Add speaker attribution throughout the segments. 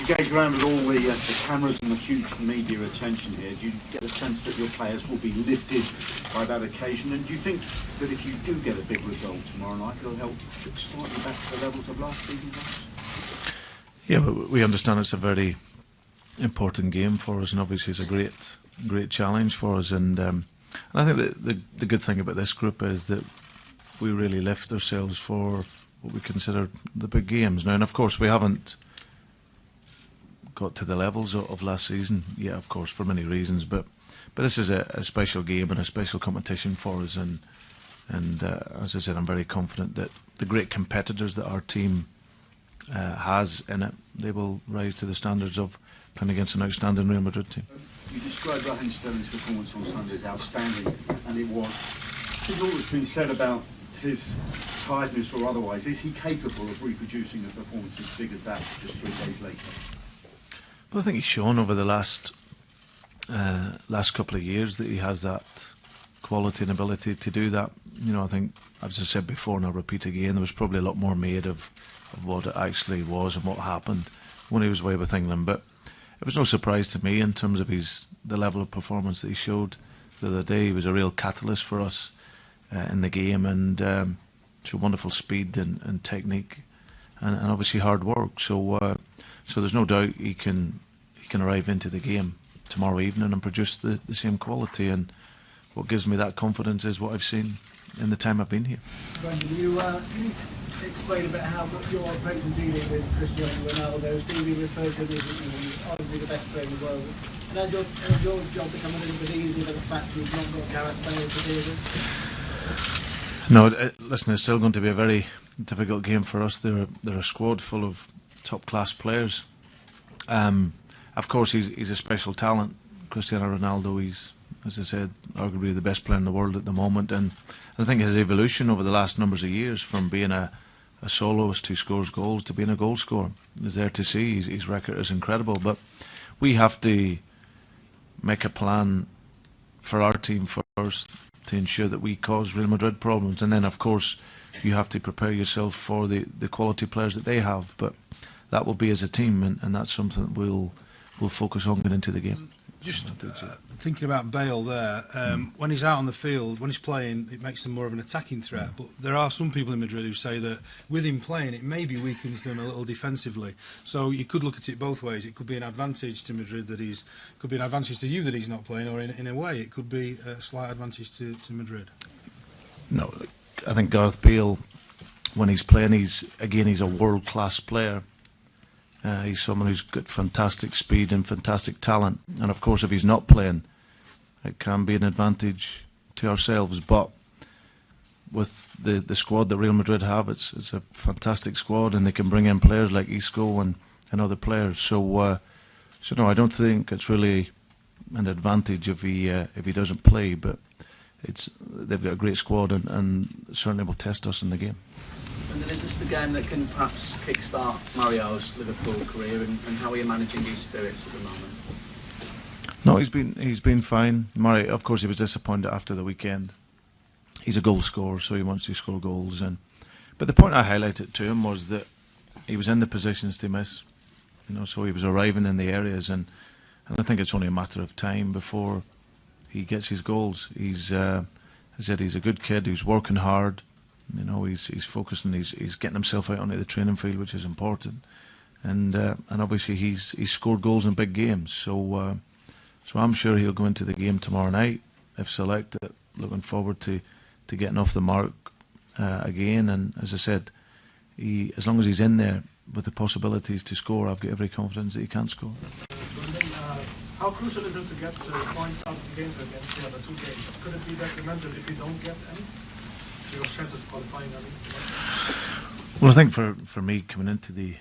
Speaker 1: you gaze around with all the cameras and the huge media attention here, do you get the sense that your players will be lifted by that occasion? And do you think that if you do get a big result tomorrow night, it'll help slightly back to the levels of last season, perhaps?
Speaker 2: Yeah, but we understand it's a very important game for us, and obviously it's a great challenge for us. And I think that the good thing about this group is that we really lift ourselves for what we consider the big games now. And of course, we haven't got to the levels of last season, yeah, of course, for many reasons. But this is a special game and a special competition for us. And as I said, I'm very confident that the great competitors that our team has in it, they will rise to the standards of playing against an outstanding Real Madrid team.
Speaker 1: You described Raheem Sterling's performance on Sunday as outstanding, and it was. There's always been said about his tiredness or otherwise. Is he capable of reproducing a performance as big as that just 3 days later?
Speaker 2: Well, I think he's shown over the last couple of years that he has that quality and ability to do that. You know, I think, as I said before, and I'll repeat again, there was probably a lot more made of what it actually was and what happened when he was away with England. But it was no surprise to me in terms of the level of performance that he showed the other day. He was a real catalyst for us in the game, and showed wonderful speed and technique, and obviously hard work. So there's no doubt he can arrive into the game tomorrow evening and produce the same quality. And what gives me that confidence is what I've seen in the time I've been here.
Speaker 3: Brendan, you need to explain a bit how your approach in dealing with Cristiano Ronaldo. Stevie referred to him as arguably the best player in the world. And has your job become a little bit easier by the fact you've not got Gareth Bale to deal with?
Speaker 2: No, listen, it's still going to be a very difficult game for us. They're a squad full of top-class players. Of course, he's a special talent, Cristiano Ronaldo. He's, as I said, arguably the best player in the world at the moment. And I think his evolution over the last numbers of years from being a soloist who scores goals to being a goal scorer is there to see. His record is incredible. But we have to make a plan for our team first to ensure that we cause Real Madrid problems. And then, of course, you have to prepare yourself for the quality players that they have. But that will be as a team, and that's something that we'll focus on going into the game.
Speaker 4: Just thinking about Bale there, when he's out on the field, when he's playing, it makes him more of an attacking threat. But there are some people in Madrid who say that with him playing, it maybe weakens them a little defensively. So you could look at it both ways. It could be an advantage to Madrid could be an advantage to you that he's not playing, or in a way, it could be a slight advantage to Madrid.
Speaker 2: No, I think Gareth Bale, when he's playing, he's a world-class player. He's someone who's got fantastic speed and fantastic talent. And of course, if he's not playing, it can be an advantage to ourselves. But with the squad that Real Madrid have, it's a fantastic squad, and they can bring in players like Isco and other players. So no, I don't think it's really an advantage if he doesn't play. But they've got a great squad, and certainly will test us in the game.
Speaker 5: And then is this the game that can perhaps kickstart Mario's Liverpool career, and how are you managing his spirits at the moment?
Speaker 2: No, he's been fine. Mario, of course, he was disappointed after the weekend. He's a goal scorer, so he wants to score goals. But the point I highlighted to him was that he was in the positions to miss. So he was arriving in the areas, and I think it's only a matter of time before he gets his goals. He's a good kid who's working hard. He's focused, and he's getting himself out onto the training field, which is important. And obviously he's scored goals in big games. So I'm sure he'll go into the game tomorrow night if selected. Looking forward to getting off the mark again. And as I said, as long as he's in there with the possibilities to score, I've got every confidence that he can score.
Speaker 3: How crucial is it to get points out of the games against the other two games? Could it be detrimental if you don't get any?
Speaker 2: Well, I think for me coming into the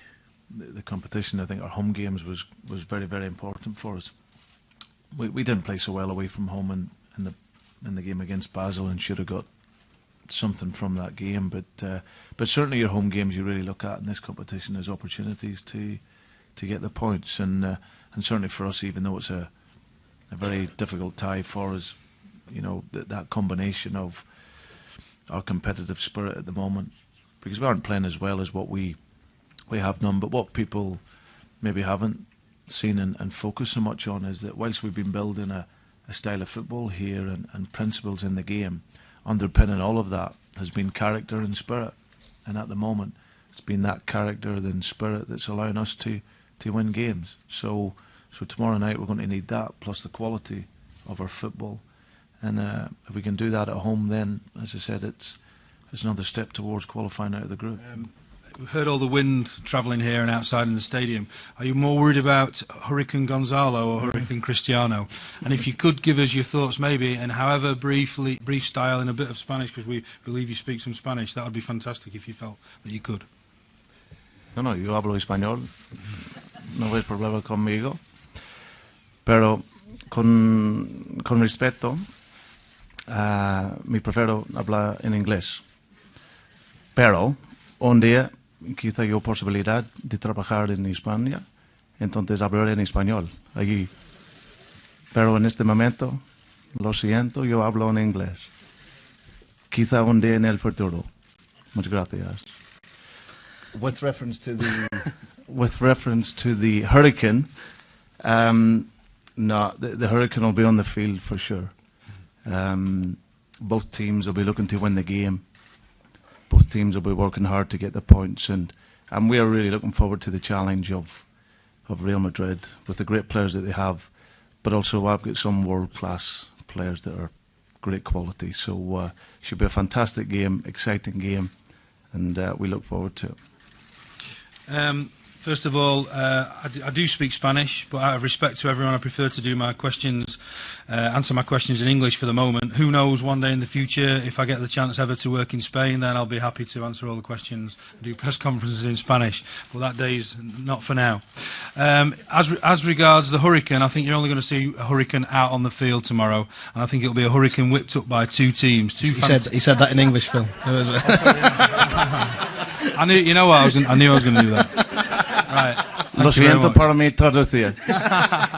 Speaker 2: competition, I think our home games was very, very important for us. We didn't play so well away from home in the game against Basel, and should have got something from that game. But certainly your home games you really look at in this competition as opportunities to get the points, and certainly for us, even though it's a very difficult tie for us, that combination of our competitive spirit at the moment, because we aren't playing as well as what we have done. But what people maybe haven't seen and focused so much on is that whilst we've been building a style of football here and principles in the game, underpinning all of that has been character and spirit. And at the moment, it's been that character and spirit that's allowing us to win games. So tomorrow night we're going to need that, plus the quality of our football. And if we can do that at home, then, as I said, it's another step towards qualifying out of the group.
Speaker 4: We've heard all the wind travelling here and outside in the stadium. Are you more worried about Hurricane Gonzalo or Hurricane Cristiano? And if you could give us your thoughts, maybe, and however brief style in a bit of Spanish, because we believe you speak some Spanish, that would be fantastic if you felt that you could.
Speaker 2: No, yo hablo español. No hay problema conmigo. Pero con respeto, me prefiero hablar en inglés. Pero un día quizá yo posibilidad de trabajar en España, entonces hablaré en español allí. Pero en este momento, lo siento, yo hablo en inglés. Quizá un día en el futuro. Muchas gracias. With reference to the hurricane, no, the hurricane will be on the field for sure. Both teams will be looking to win the game. Both teams will be working hard to get the points, and we are really looking forward to the challenge of Real Madrid with the great players that they have, but also I've got some world-class players that are great quality. So it should be a fantastic game, exciting game, and we look forward to it.
Speaker 4: First of all, I do speak Spanish, but out of respect to everyone, I prefer to do my questions, answer my questions in English for the moment. Who knows, one day in the future, if I get the chance ever to work in Spain, then I'll be happy to answer all the questions, do press conferences in Spanish. But that day's not for now. As regards the hurricane, I think you're only going to see a hurricane out on the field tomorrow, and I think it'll be a hurricane whipped up by two teams.
Speaker 6: He said that in English, Phil.
Speaker 4: I knew, you know what, I knew I was going to do that. Right.
Speaker 2: Lo siento para mi traducir.